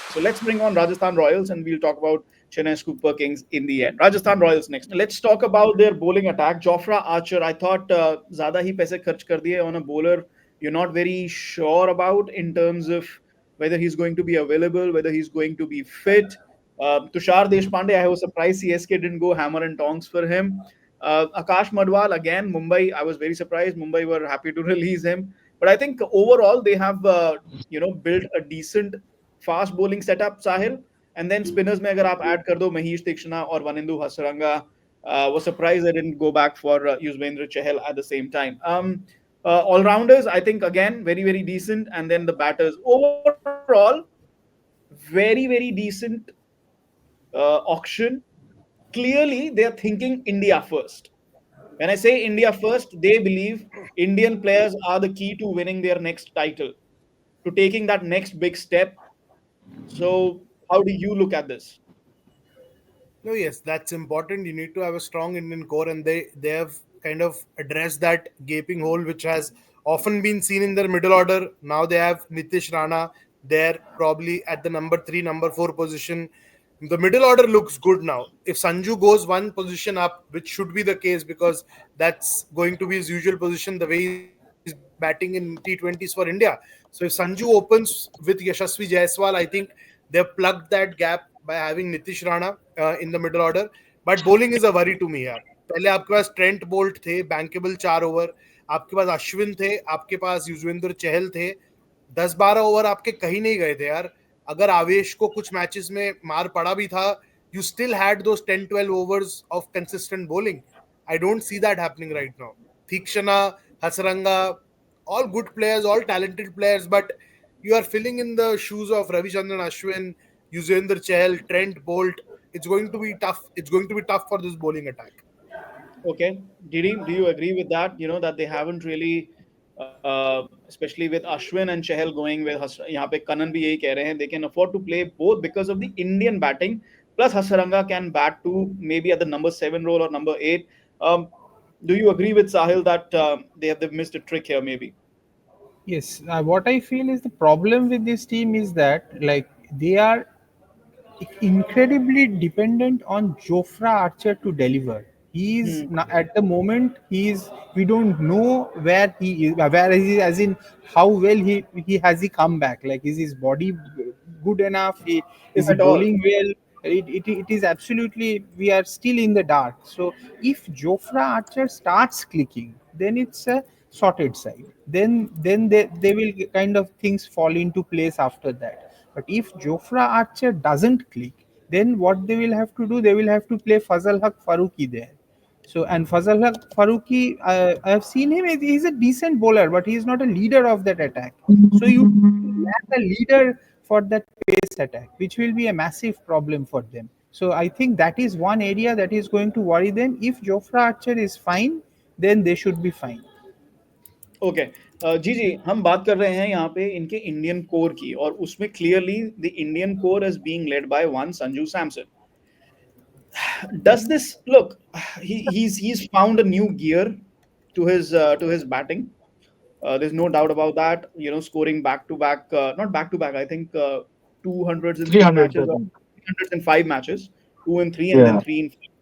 So let's bring on Rajasthan Royals and we'll talk about Chennai Super Kings in the end. Rajasthan Royals next. Let's talk about their bowling attack. Jofra Archer, I thought ज़्यादा ही पैसे खर्च कर दिए on a bowler you're not very sure about in terms of whether he's going to be available, whether he's going to be fit. Tushar Deshpande, I was surprised CSK didn't go hammer and tongs for him. Akash Madwal, again, Mumbai, I was very surprised. Mumbai were happy to release him. But I think overall they have, built a decent fast bowling setup, Sahil. And then spinners में अगर आप add कर दो Mahesh Tikshana और Vanindu Hasaranga, was surprised they didn't go back for Yuzvendra Chahal at the same time. All rounders, I think again very very decent, and then the batters overall very decent auction. Clearly, they are thinking India first. When I say India first, they believe Indian players are the key to winning their next title, to taking that next big step. So, how do you look at this? No, yes, that's important. You need to have a strong Indian core, and they have kind of addressed that gaping hole which has often been seen in their middle order. Now they have Nitish Rana there, probably at the number 3, number 4 position. The middle order looks good now. If Sanju goes one position up, which should be the case because that's going to be his usual position, the way he's batting in T20s for India. So if Sanju opens with Yashasvi Jaiswal, I think they've plugged that gap by having Nitish Rana in the middle order. But bowling is a worry to me यार. पहले आपके पास Trent Boult थे, bankable 4 over, आपके पास अश्विन थे, आपके पास युजवेंद्र चहल थे. 10-12 over आपके कहीं नहीं गए थे यार. अगर आवेश को कुछ मैचेस में मार पड़ा भी था, you still had those 10-12 overs of consistent bowling. I don't see that happening right now. Thikshana, Hasaranga, all good players, all talented players, but you are filling in the shoes of Ravichandran Ashwin, Yuzvendra Chahal, Trent Bolt. It's going to be tough. It's going to be tough for this bowling attack. Okay, Didi, do you agree with that? You know that they haven't really, especially with Ashwin and Chahal going with यहाँ पे Kanan भी यही कह रहे हैं, they can afford to play both because of the Indian batting. Plus Hasaranga can bat too, maybe at the number 7 role or number 8. Um, do you agree with Sahil that they've missed a trick here? Maybe. Yes, what I feel is the problem with this team is that like they are incredibly dependent on Jofra Archer to deliver. He's Hmm. not, at the moment he's we don't know where he is, where is he, as in how well he has he come back. Like is his body good enough? Is If he at all. bowling well? It is absolutely we are still in the dark. So if Jofra Archer starts clicking, then it's a sorted side. Then they will kind of things fall into place after that. But if Jofra Archer doesn't click, then what they will have to do, they will have to play Fazal Haq Faruqi there. So and Fazal Haq Faruqi, I have seen him. He's a decent bowler, but he is not a leader of that attack. So you lack a leader for that pace attack, which will be a massive problem for them. So I think that is one area that is going to worry them. If Jofra Archer is fine, then they should be fine. Okay, जी जी, हम बात कर रहे हैं यहाँ पे इनके इंडियन कोर की, और उसमें clearly the Indian core is being led by one Sanju Samson. Does this look? He's found a new gear to his batting. There's no doubt about that. You know, scoring back to back, not back to back. I think 200s in 3 matches, 300, or I think. 300s in 5 matches, 2 in 3, and then Yeah. 3 in 5.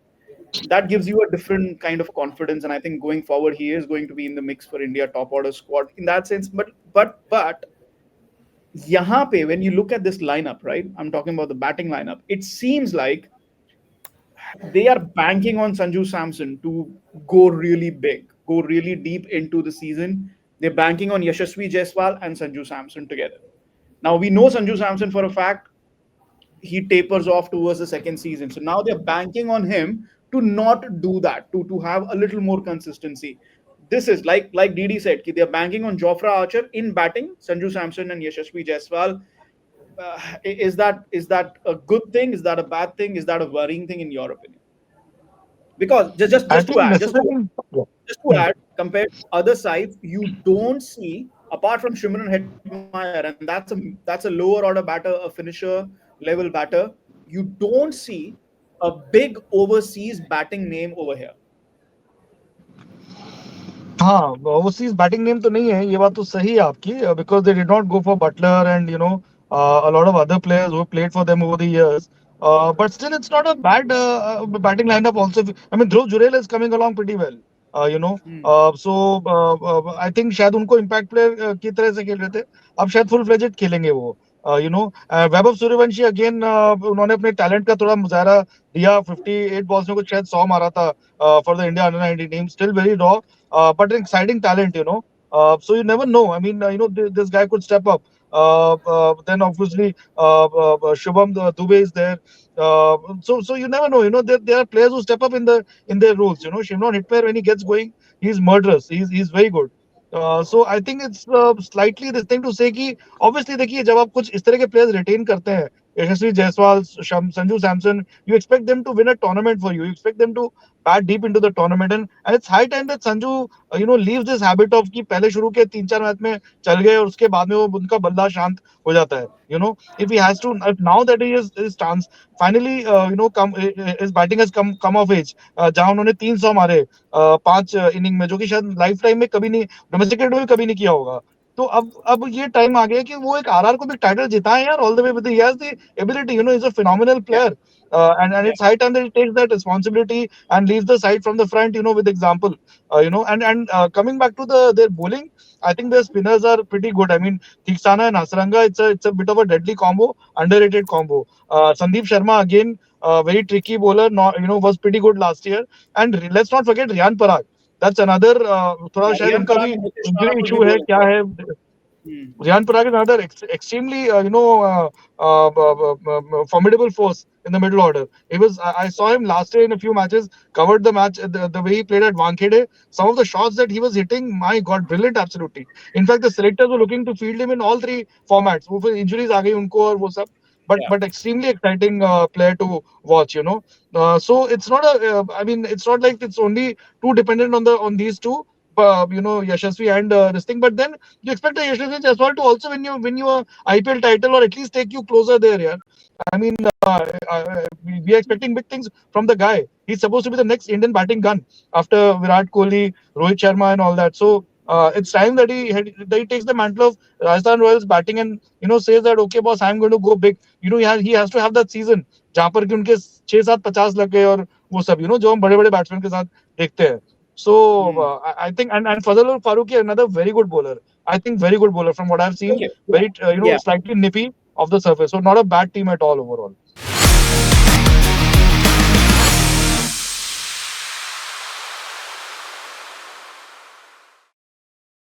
That gives you a different kind of confidence, and I think going forward, he is going to be in the mix for India top order squad in that sense. But यहाँ पे when you look at this lineup, right? I'm talking about the batting lineup. It seems like they are banking on Sanju Samson to go really big, go really deep into the season. They're banking on Yashasvi Jaiswal and Sanju Samson together. Now we know Sanju Samson for a fact he tapers off towards the second season. So now they're banking on him to not do that, to have a little more consistency. This is like Didi said, ki they're banking on Jofra Archer in batting, Sanju Samson and Yashasvi Jaiswal. Is that a good thing? Is that a bad thing? Is that a worrying thing in your opinion? Because I think necessarily. Yeah. just to add, compared to other sides, you don't see, apart from Shimron Hetmeyer, and that's a lower order batter, a finisher level batter. You don't see a big overseas batting name over here. हाँ, overseas batting name तो नहीं है, ये बात तो सही है आपकी, because they did not go for Buttler and a lot of other players who played for them over the years. But still, it's not a bad batting lineup. Also, I mean, Dhruv Jurel is coming along pretty well. You know, Hmm. I think शायद उनको impact player की तरह से खेल रहे थे. अब शायद full fledged खेलेंगे वो. वैभव सूर्यवंशी अगेन उन्होंने अपने टैलेंट का थोड़ा मुजाहरा दिया. 58 बॉल्स में कुछ शायद 100 मारा था for the India under 19 team. Still very raw, but an exciting talent. So you never know. I mean, this guy could step up. Then obviously Shubham Dubey is there. So you never know. There are players who step up in their roles. Shimron Hitmair, when he gets going, he's murderous. He's very good. So I think it's slightly this thing to say कि obviously देखिए जब आप कुछ इस तरह के players retain करते हैं, यशस्वी Jaiswal, Sanju Samson, you expect them to win a tournament for you. You expect them to bat deep into the tournament, and it's high time that Sanju leaves this habit of कि पहले शुरू के 3-4 match में चल गए और उसके बाद में वो उनका बल्ला शांत हो जाता है. If he has to, now that he is his stance finally come, his batting has come of age. जहां उन्होंने 300 मारे 5 इनिंग में, जो कि शायद लाइफ टाइम में कभी नहीं, डोमेस्टिक क्रिकेट में भी कभी नहीं किया होगा. तो अब ये टाइम आ गया कि वो एक आरआर को भी टाइटल जिताए यार, all the way with, he has the ability, is a phenomenal Yeah, player. And yeah. it's high time that he takes that responsibility and leaves the side from the front, with example. And coming back to their bowling, I think their spinners are pretty good. I mean, Theeksana and Hasranga, it's a bit of a deadly combo, underrated combo. Sandeep Sharma again, very tricky bowler, not, was pretty good last year. And let's not forget Riyan Parag. That's another, थोड़ा Yeah, शायद Riyan उनका Parag भी and Nitish Rana injury could be issue है, bowling क्या for us. है. Hmm. Riyan Parag is another extremely, formidable force in the middle order. I saw him last year in a few matches, covered the match, the way he played at Wankhede. Some of the shots that he was hitting, my God, brilliant, absolutely. In fact, the selectors were looking to field him in all three formats. वो फिर injuries आ गई उनको और वो सब. Yeah. But extremely exciting player to watch. So it's not I mean, it's not like it's only too dependent on these two. Yashasvi and this thing. But then you expect a Yashasvi Jaiswal to also win you a IPL title, or at least take you closer there. Yeah, I mean, we are expecting big things from the guy. He's supposed to be the next Indian batting gun after Virat Kohli, Rohit Sharma, and all that. So it's time that he takes the mantle of Rajasthan Royals batting, and says that, okay, boss, I'm going to go big. He has to have that season जहाँ पर कि उनके 6-7 50 लग गए और वो सब, जो हम बड़े बड़े बैट्समैन के साथ देखते हैं. So Hmm. I think, and Fazlul Farooqi, another very good bowler. I think very good bowler from what I've seen. Okay. Yeah. Very Yeah. slightly nippy off the surface. So not a bad team at all overall.